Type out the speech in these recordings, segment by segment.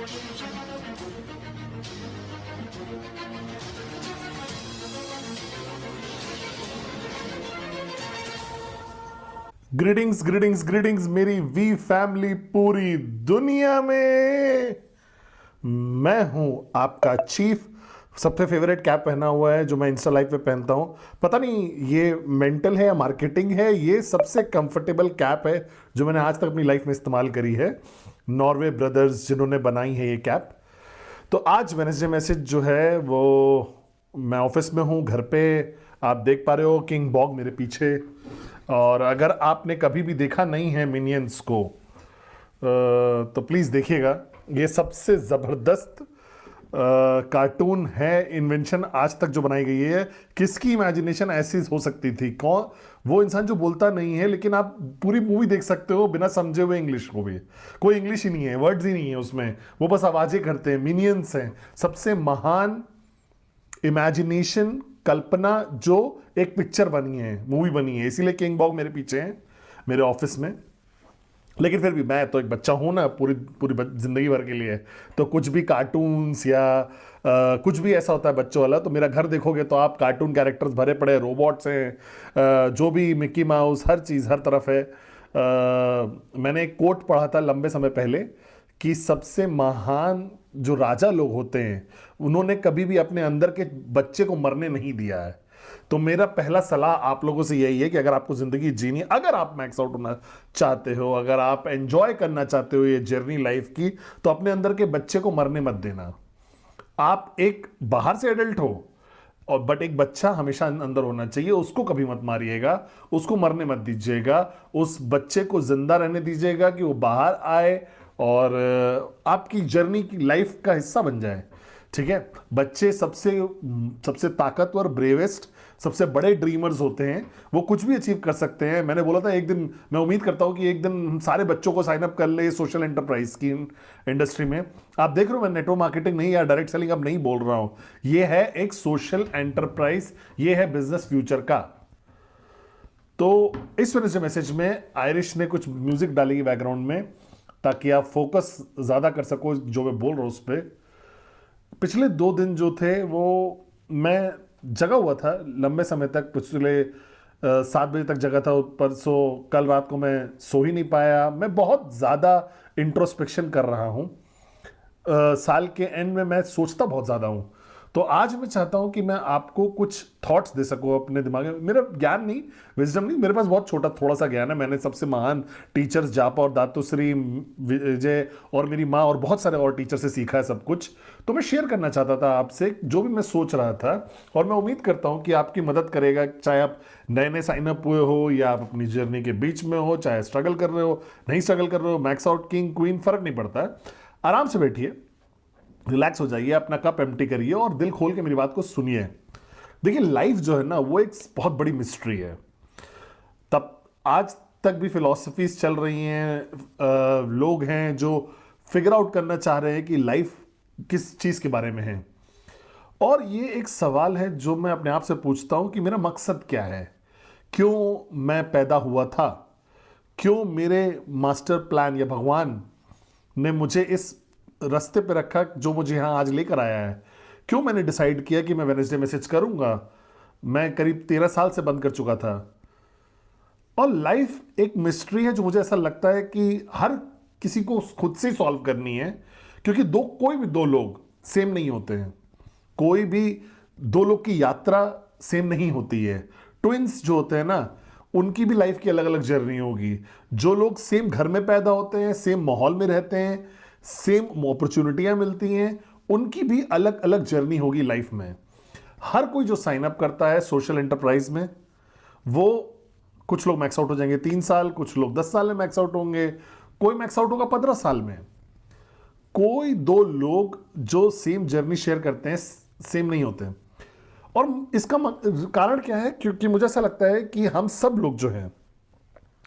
Greetings greetings greetings मेरी we family पूरी दुनिया में। मैं हूं आपका चीफ। सबसे फेवरेट कैप पहना हुआ है जो मैं इंस्टा लाइव पे पहनता हूं। पता नहीं ये मेंटल है या मार्केटिंग है, ये सबसे कंफर्टेबल कैप है जो मैंने आज तक अपनी लाइफ में इस्तेमाल करी है। नॉर्वे ब्रदर्स जिन्होंने बनाई है ये कैप। तो आज वेडनेसडे मैसेज जो है वो मैं ऑफिस में हूँ, घर पे। आप देख पा रहे हो किंग बॉग मेरे पीछे। और अगर आपने कभी भी देखा नहीं है मिनियंस को तो प्लीज़ देखिएगा। ये सबसे ज़बरदस्त कार्टून है, इन्वेंशन आज तक जो बनाई गई है। किसकी इमेजिनेशन ऐसी हो सकती थी? कौन वो इंसान जो बोलता नहीं है लेकिन आप पूरी मूवी देख सकते हो बिना समझे हुए इंग्लिश को भी। कोई इंग्लिश ही नहीं है, वर्ड्स ही नहीं है उसमें, वो बस आवाज़ें करते हैं। मिनियंस हैं सबसे महान इमेजिनेशन, कल्पना जो एक पिक्चर बनी है, मूवी बनी है। इसीलिए किंग बॉग मेरे पीछे है मेरे ऑफिस में। लेकिन फिर भी मैं तो एक बच्चा हूं ना, पूरी पूरी जिंदगी भर के लिए। तो कुछ भी कार्टून्स या कुछ भी ऐसा होता है बच्चों वाला, तो मेरा घर देखोगे तो आप कार्टून कैरेक्टर्स भरे पड़े, रोबोट्स हैं, जो भी मिक्की माउस, हर चीज़ हर तरफ है। मैंने एक कोट पढ़ा था लंबे समय पहले कि सबसे महान जो राजा लोग होते हैं उन्होंने कभी भी अपने अंदर के बच्चे को मरने नहीं दिया है। तो मेरा पहला सलाह आप लोगों से यही है कि अगर आपको जिंदगी जीनी, अगर आप मैक्स आउट होना चाहते हो, अगर आप एंजॉय करना चाहते हो ये जर्नी लाइफ की, तो अपने अंदर के बच्चे को मरने मत देना। आप एक बाहर से एडल्ट हो और बट एक बच्चा हमेशा अंदर होना चाहिए, उसको कभी मत मारिएगा, उसको मरने मत दीजिएगा। उस बच्चे को जिंदा रहने दीजिएगा कि वो बाहर आए और आपकी जर्नी की लाइफ का हिस्सा बन जाए। ठीक है, बच्चे सबसे सबसे ताकतवर, ब्रेवेस्ट, सबसे बड़े ड्रीमर्स होते हैं। वो कुछ भी अचीव कर सकते हैं। मैंने बोला था एक दिन, मैं उम्मीद करता हूं कि एक दिन हम सारे बच्चों को साइन अप कर ले सोशल एंटरप्राइज की इंडस्ट्री में। आप देख रहे हो मैं नेटवर्क मार्केटिंग नहीं या डायरेक्ट सेलिंग अब नहीं बोल रहा हूं, ये है एक सोशल एंटरप्राइज, ये है बिजनेस फ्यूचर का। तो इस वजह से मैसेज में आयरिश ने कुछ म्यूजिक डालेगी बैकग्राउंड में ताकि आप फोकस ज्यादा कर सको जो मैं बोल रहा हूं उस पर। पिछले 2 दिन जो थे वो मैं जगा हुआ था लंबे समय तक, पिछले 7 बजे तक जगा था। परसों कल रात को मैं सो ही नहीं पाया। मैं बहुत ज़्यादा इंट्रोस्पेक्शन कर रहा हूँ। साल के एंड में मैं सोचता बहुत ज़्यादा हूँ। तो आज मैं चाहता हूँ कि मैं आपको कुछ थॉट्स दे सकूँ अपने दिमाग में। मेरा ज्ञान नहीं, विजडम नहीं, मेरे पास बहुत छोटा थोड़ा सा ज्ञान है। मैंने सबसे महान टीचर्स जापा और दातुश्री, विजय और मेरी माँ और बहुत सारे और टीचर से सीखा है सब कुछ। तो मैं शेयर करना चाहता था आपसे जो भी मैं सोच रहा था, और मैं उम्मीद करता हूँ कि आपकी मदद करेगा। चाहे आप नए नए साइन अप हुए हो या आप अपनी जर्नी के बीच में हो, चाहे स्ट्रगल कर रहे हो, नहीं स्ट्रगल कर रहे हो, मैक्स आउट, किंग, क्वीन, फर्क नहीं पड़ता है। आराम से बैठिए, रिलैक्स हो जाइए, अपना कप एम्प्टी करिए और दिल खोल के मेरी बात को सुनिए। देखिए लाइफ जो है ना वो एक बहुत बड़ी मिस्ट्री है। तब आज तक भी फिलॉसफीज चल रही हैं, लोग हैं जो फिगर आउट करना चाह रहे हैं कि लाइफ किस चीज के बारे में है। और ये एक सवाल है जो मैं अपने आप से पूछता हूं कि मेरा मकसद क्या है, क्यों मैं पैदा हुआ था, क्यों मेरे मास्टर प्लान या भगवान ने मुझे इस रास्ते पे रखा जो मुझे यहां आज लेकर आया है, क्यों मैंने डिसाइड किया कि मैं वेडनेसडे मैसेज करूंगा। मैं करीब 13 साल से बंद कर चुका था। और लाइफ एक मिस्ट्री है जो मुझे ऐसा लगता है कि हर किसी को खुद से सॉल्व करनी है, क्योंकि कोई भी दो लोग सेम नहीं होते हैं। कोई भी दो लोग की यात्रा सेम नहीं होती है। ट्विंस जो होते हैं ना, उनकी भी लाइफ की अलग अलग जर्नी होगी। जो लोग सेम घर में पैदा होते हैं, सेम माहौल में रहते हैं, सेम अपॉर्चुनिटियां मिलती हैं, उनकी भी अलग अलग जर्नी होगी लाइफ में। हर कोई जो साइन अप करता है सोशल एंटरप्राइज में, वो कुछ लोग मैक्स आउट हो जाएंगे 3 साल, कुछ लोग 10 साल में मैक्स आउट होंगे, कोई मैक्स आउट होगा 15 साल में। कोई दो लोग जो सेम जर्नी शेयर करते हैं सेम नहीं होते। और इसका कारण क्या है? क्योंकि मुझे ऐसा लगता है कि हम सब लोग जो हैं,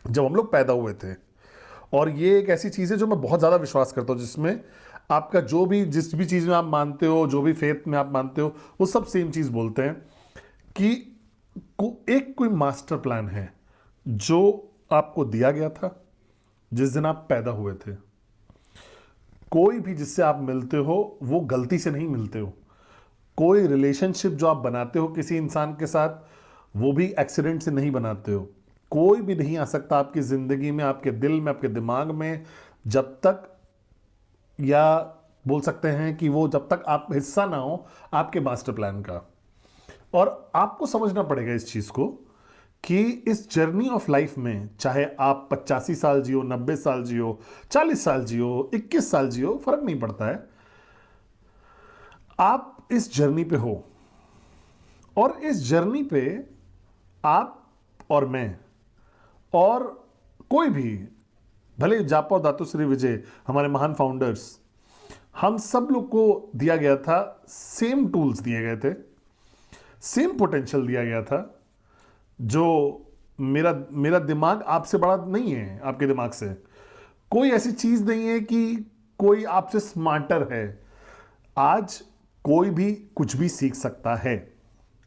जब हम लोग पैदा हुए थे, और ये एक ऐसी चीज़ है जो मैं बहुत ज़्यादा विश्वास करता हूँ, जिसमें आपका जिस भी चीज़ में आप मानते हो, जो भी फेथ में आप मानते हो, वो सब सेम चीज़ बोलते हैं कि एक कोई मास्टर प्लान है जो आपको दिया गया था जिस दिन आप पैदा हुए थे। कोई भी जिससे आप मिलते हो वो गलती से नहीं मिलते हो। कोई रिलेशनशिप जो आप बनाते हो किसी इंसान के साथ, वो भी एक्सीडेंट से नहीं बनाते हो। कोई भी नहीं आ सकता आपकी जिंदगी में, आपके दिल में, आपके दिमाग में, जब तक, या बोल सकते हैं कि वो जब तक आप हिस्सा ना हो आपके मास्टर प्लान का। और आपको समझना पड़ेगा इस चीज को कि इस जर्नी ऑफ लाइफ में, चाहे आप 85 साल जियो, 90 साल जियो, 40 साल जियो, 21 साल जियो, फर्क नहीं पड़ता है। आप इस जर्नी पे हो, और इस जर्नी पे आप और मैं और कोई भी, भले जापा और दातुश्री विजय हमारे महान फाउंडर्स, हम सब लोग को दिया गया था, सेम टूल्स दिए गए थे, सेम पोटेंशियल दिया गया था। जो मेरा मेरा दिमाग आपसे बड़ा नहीं है, आपके दिमाग से कोई ऐसी चीज नहीं है कि कोई आपसे स्मार्टर है। आज कोई भी कुछ भी सीख सकता है।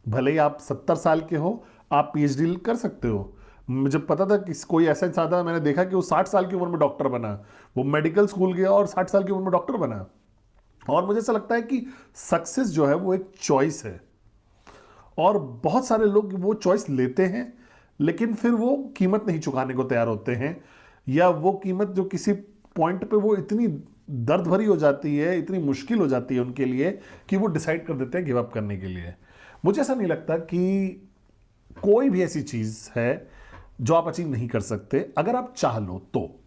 भले ही आप 70 साल के हो, आप पीएचडी कर सकते हो। मुझे पता था कि कोई ऐसा इंसान था, मैंने देखा कि वो 60 साल की उम्र में डॉक्टर बना, वो मेडिकल स्कूल गया और 60 साल की उम्र में डॉक्टर बना। और मुझे ऐसा लगता है कि सक्सेस जो है वो एक चॉइस है, और बहुत सारे लोग वो चॉइस लेते हैं लेकिन फिर वो कीमत नहीं चुकाने को तैयार होते हैं, या वो कीमत जो किसी पॉइंट पे वो इतनी दर्द भरी हो जाती है, इतनी मुश्किल हो जाती है उनके लिए कि वो डिसाइड कर देते हैं गिव अप करने के लिए। मुझे ऐसा नहीं लगता कि कोई भी ऐसी चीज है जो आप अचीव नहीं कर सकते, अगर आप चाह लो तो।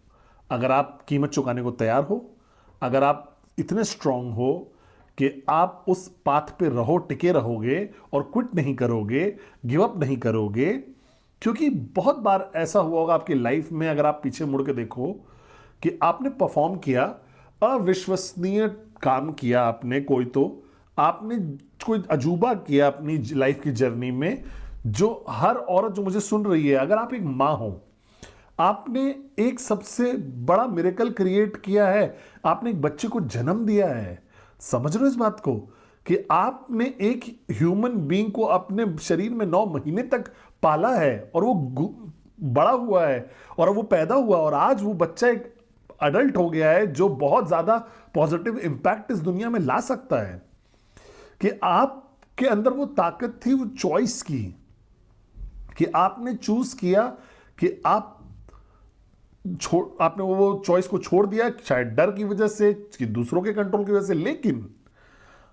अगर आप कीमत चुकाने को तैयार हो, अगर आप इतने स्ट्रांग हो कि आप उस पाथ पे रहो, टिके रहोगे और क्विट नहीं करोगे, गिव अप नहीं करोगे। क्योंकि बहुत बार ऐसा हुआ होगा आपकी लाइफ में, अगर आप पीछे मुड़ के देखो, कि आपने परफॉर्म किया, अविश्वसनीय काम किया आपने, आपने कोई अजूबा किया अपनी लाइफ की जर्नी में, जो हर औरत जो मुझे सुन रही है, अगर आप एक मां हो, आपने एक सबसे बड़ा मिरेकल क्रिएट किया है, आपने एक बच्चे को जन्म दिया है। समझ रहे हो इस बात को, कि आपने एक ह्यूमन बीइंग को अपने शरीर में 9 महीने तक पाला है, और वो बड़ा हुआ है, और वो पैदा हुआ, और आज वो बच्चा एक अडल्ट हो गया है जो बहुत ज्यादा पॉजिटिव इंपैक्ट इस दुनिया में ला सकता है। कि आपके अंदर वो ताकत थी, वो चॉइस की, कि आपने चूज किया कि आपने वो चॉइस को छोड़ दिया, शायद डर की वजह से, कि दूसरों के कंट्रोल की वजह से। लेकिन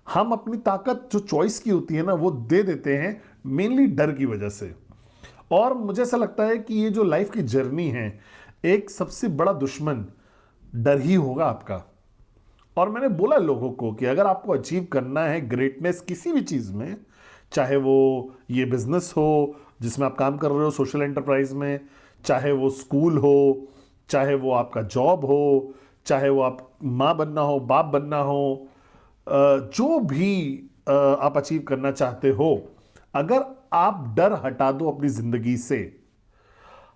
हम अपनी ताकत जो चॉइस की होती है ना, वो दे देते हैं मेनली डर की वजह से। और मुझे ऐसा लगता है कि ये जो लाइफ की जर्नी है, एक सबसे बड़ा दुश्मन डर ही होगा आपका। और मैंने बोला लोगों को कि अगर आपको अचीव करना है ग्रेटनेस किसी भी चीज में, चाहे वो ये बिजनेस हो जिसमें आप काम कर रहे हो, सोशल एंटरप्राइज में, चाहे वो स्कूल हो, चाहे वो आपका जॉब हो, चाहे वो आप माँ बनना हो, बाप बनना हो, जो भी आप अचीव करना चाहते हो, अगर आप डर हटा दो अपनी जिंदगी से,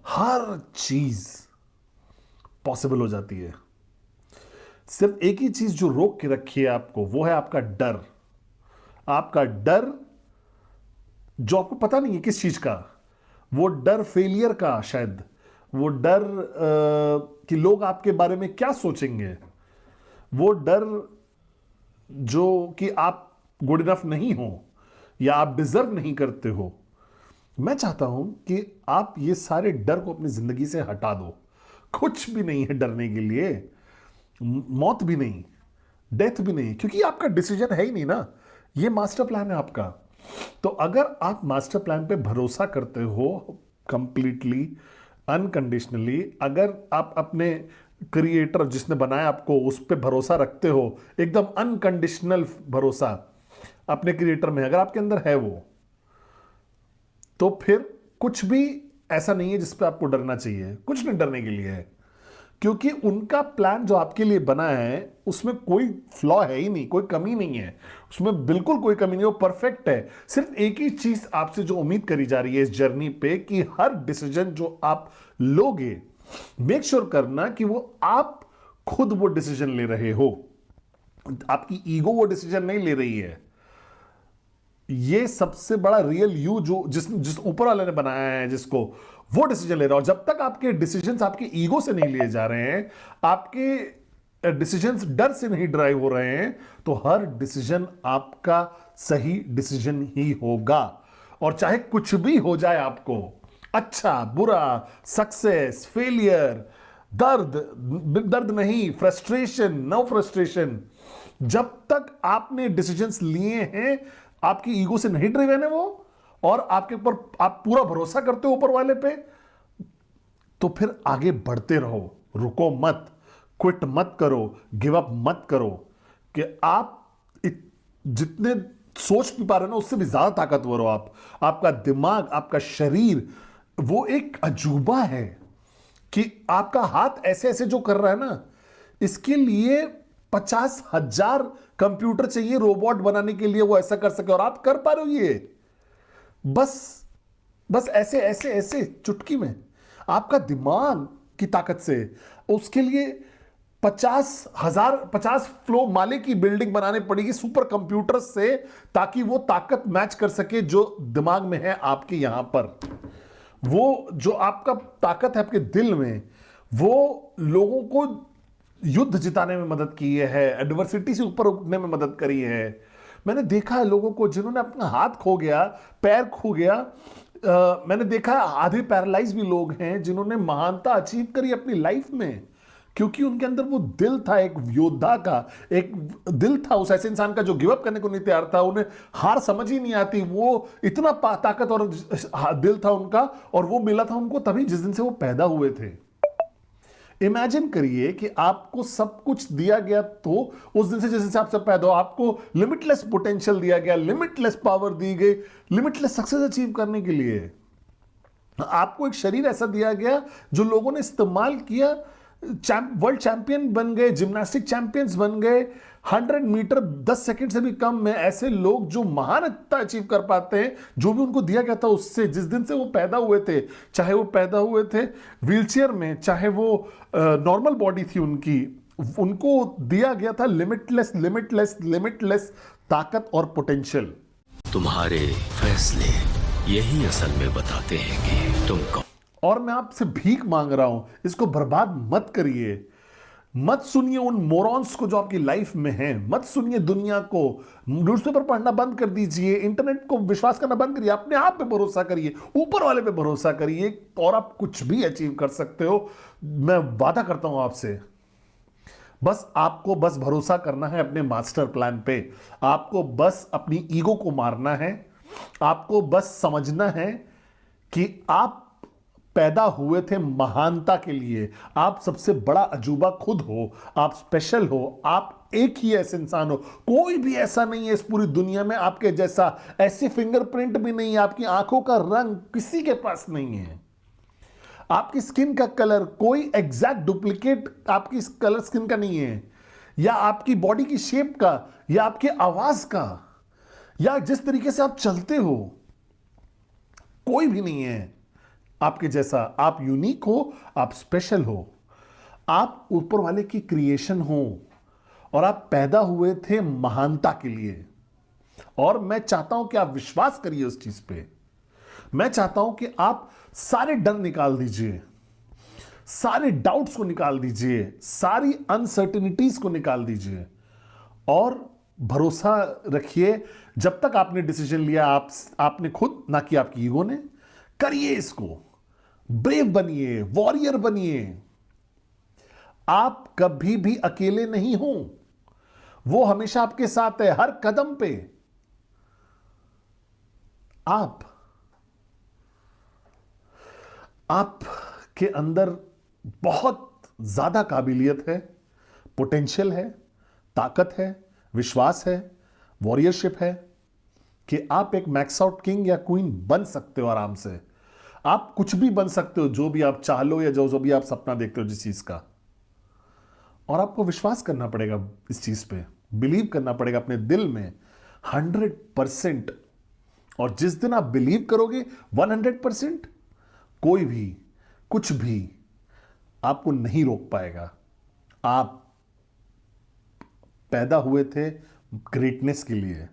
हर चीज पॉसिबल हो जाती है। सिर्फ एक ही चीज जो रोक के रखी है आपको, वो है आपका डर। आपका डर जो आपको पता नहीं है किस चीज का, वो डर फेलियर का, शायद वो डर कि लोग आपके बारे में क्या सोचेंगे, वो डर जो कि आप गुड इनफ नहीं हो या आप डिजर्व नहीं करते हो। मैं चाहता हूं कि आप ये सारे डर को अपनी जिंदगी से हटा दो। कुछ भी नहीं है डरने के लिए, मौत भी नहीं, डेथ भी नहीं, क्योंकि आपका डिसीजन है ही नहीं ना, ये मास्टर प्लान है आपका। तो अगर आप मास्टर प्लान पे भरोसा करते हो कंप्लीटली, अनकंडीशनली, अगर आप अपने क्रिएटर जिसने बनाया आपको उस पर भरोसा रखते हो, एकदम अनकंडीशनल भरोसा अपने क्रिएटर में अगर आपके अंदर है वो, तो फिर कुछ भी ऐसा नहीं है जिस पे आपको डरना चाहिए। कुछ नहीं डरने के लिए है, क्योंकि उनका प्लान जो आपके लिए बना है उसमें कोई फ्लॉ है ही नहीं, कोई कमी नहीं है उसमें, बिल्कुल कोई कमी नहीं, वो परफेक्ट है। सिर्फ एक ही चीज आपसे जो उम्मीद करी जा रही है इस जर्नी पे, कि हर डिसीजन जो आप लोगे, मेक श्योर करना कि वो आप खुद वो डिसीजन ले रहे हो, आपकी ईगो वो डिसीजन नहीं ले रही है। ये सबसे बड़ा रियल यू जो जिस ऊपर वाले ने बनाया है, जिसको वो डिसीजन ले रहा हो। जब तक आपके डिसीजंस आपके ईगो से नहीं लिए जा रहे हैं, आपके डिसीजंस डर से नहीं ड्राइव हो रहे हैं, तो हर डिसीजन आपका सही डिसीजन ही होगा। और चाहे कुछ भी हो जाए आपको, अच्छा बुरा, सक्सेस, फेलियर, दर्द, दर्द नहीं, फ्रस्ट्रेशन, नो फ्रस्ट्रेशन, जब तक आपने डिसीजंस लिए हैं, आपकी ईगो से नहीं ड्रिवन है वो, और आपके ऊपर आप पूरा भरोसा करते हो ऊपर वाले पे, तो फिर आगे बढ़ते रहो, रुको मत, क्विट मत करो, गिव अप मत करो। कि आप जितने सोच भी पा रहे हो ना, उससे भी ज्यादा ताकतवर हो आप। आपका दिमाग, आपका शरीर वो एक अजूबा है कि आपका हाथ ऐसे ऐसे जो कर रहा है ना, इसके लिए 50,000 कंप्यूटर चाहिए रोबोट बनाने के लिए वो ऐसा कर सके, और आप कर पा रहे हो ये बस ऐसे ऐसे ऐसे चुटकी में, आपका दिमाग की ताकत से। उसके लिए 50 फ्लोर माले की बिल्डिंग बनाने पड़ेगी सुपर कंप्यूटर से, ताकि वो ताकत मैच कर सके जो दिमाग में है आपके यहां पर। वो जो आपका ताकत है आपके दिल में, वो लोगों को युद्ध जिताने में मदद की है, एडवर्सिटी से ऊपर उठने में मदद करी है। मैंने देखा है लोगों को जिन्होंने अपना हाथ खो गया, पैर खो गया, मैंने देखा है आधे पैरालाइज भी लोग हैं जिन्होंने महानता अचीव करी अपनी लाइफ में, क्योंकि उनके अंदर वो दिल था, एक योद्धा का एक दिल था, उस ऐसे इंसान का जो गिव अप करने को नहीं तैयार था। उन्हें हार समझ ही नहीं आती, वो इतना ताकत और दिल था उनका, और वो मिला था उनको तभी जिस दिन से वो पैदा हुए थे। इमेजिन करिए कि आपको सब कुछ दिया गया, तो उस दिन से जिस दिन से आप सब पैदा हो, आपको लिमिटलेस पोटेंशियल दिया गया, लिमिटलेस पावर दी गई, लिमिटलेस सक्सेस अचीव करने के लिए। आपको एक शरीर ऐसा दिया गया जो लोगों ने इस्तेमाल किया, वर्ल्ड चैंपियन बन गए, जिम्नास्टिक चैंपियंस बन गए, 100 मीटर 10 सेकंड से भी कम में ऐसे लोग जो महानता अचीव कर पाते हैं, जो भी उनको दिया गया था उससे, जिस दिन से वो पैदा हुए थे, चाहे वो पैदा हुए थे व्हीलचेयर में, चाहे वो नॉर्मल बॉडी थी उनकी, उनको दिया गया था लिमिटलेस लिमिटलेस लिमिटलेस ताकत और पोटेंशियल। तुम्हारे फैसले यही असल में बताते हैं कि तुम कौन। और मैं आपसे भीख मांग रहा हूं, इसको बर्बाद मत करिए। मत सुनिए उन मोरॉन्स को जो आपकी लाइफ में हैं, मत सुनिए दुनिया को। न्यूज़पेपर पढ़ना बंद कर दीजिए, इंटरनेट को विश्वास करना बंद करिए, अपने आप पे भरोसा करिए, ऊपर वाले पे भरोसा करिए, और आप कुछ भी अचीव कर सकते हो। मैं वादा करता हूं आपसे, बस आपको बस भरोसा करना है अपने मास्टर प्लान पे। आपको बस अपनी ईगो को मारना है। आपको बस समझना है कि आप पैदा हुए थे महानता के लिए। आप सबसे बड़ा अजूबा खुद हो, आप स्पेशल हो, आप एक ही ऐसे इंसान हो। कोई भी ऐसा नहीं है इस पूरी दुनिया में आपके जैसा, ऐसे फिंगरप्रिंट भी नहीं है, आपकी आंखों का रंग किसी के पास नहीं है, आपकी स्किन का कलर कोई एग्जैक्ट डुप्लीकेट आपकी कलर स्किन का नहीं है, या आपकी बॉडी की शेप का, या आपकी आवाज का, या जिस तरीके से आप चलते हो, कोई भी नहीं है आपके जैसा। आप यूनिक हो, आप स्पेशल हो, आप ऊपर वाले की क्रिएशन हो, और आप पैदा हुए थे महानता के लिए। और मैं चाहता हूं कि आप विश्वास करिए उस चीज पे। मैं चाहता हूं कि आप सारे डर निकाल दीजिए, सारे डाउट्स को निकाल दीजिए, सारी अनसर्टिनिटीज को निकाल दीजिए, और भरोसा रखिए। जब तक आपने डिसीजन लिया, आपने खुद, ना कि आपकी ईगो ने, करिए इसको। ब्रेव बनिए, वॉरियर बनिए। आप कभी भी अकेले नहीं हो, वो हमेशा आपके साथ है हर कदम पे। आप के अंदर बहुत ज्यादा काबिलियत है, पोटेंशियल है, ताकत है, विश्वास है, वॉरियरशिप है, कि आप एक मैक्स आउट किंग या क्वीन बन सकते हो आराम से। आप कुछ भी बन सकते हो, जो भी आप चाह लो, या जो भी आप सपना देखते हो जिस चीज का। और आपको विश्वास करना पड़ेगा इस चीज पे, बिलीव करना पड़ेगा अपने दिल में 100%। और जिस दिन आप बिलीव करोगे 100%, कोई भी कुछ भी आपको नहीं रोक पाएगा। आप पैदा हुए थे ग्रेटनेस के लिए।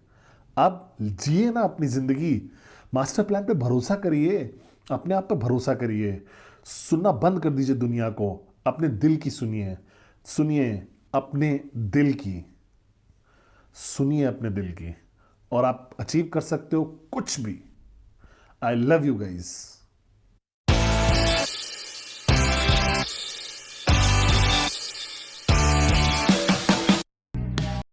अब जिए ना अपनी जिंदगी, मास्टर प्लान पे भरोसा करिए, अपने आप पे भरोसा करिए। सुनना बंद कर दीजिए दुनिया को, अपने दिल की सुनिए। सुनिए अपने दिल की, सुनिए अपने दिल की, और आप अचीव कर सकते हो कुछ भी। I love you guys.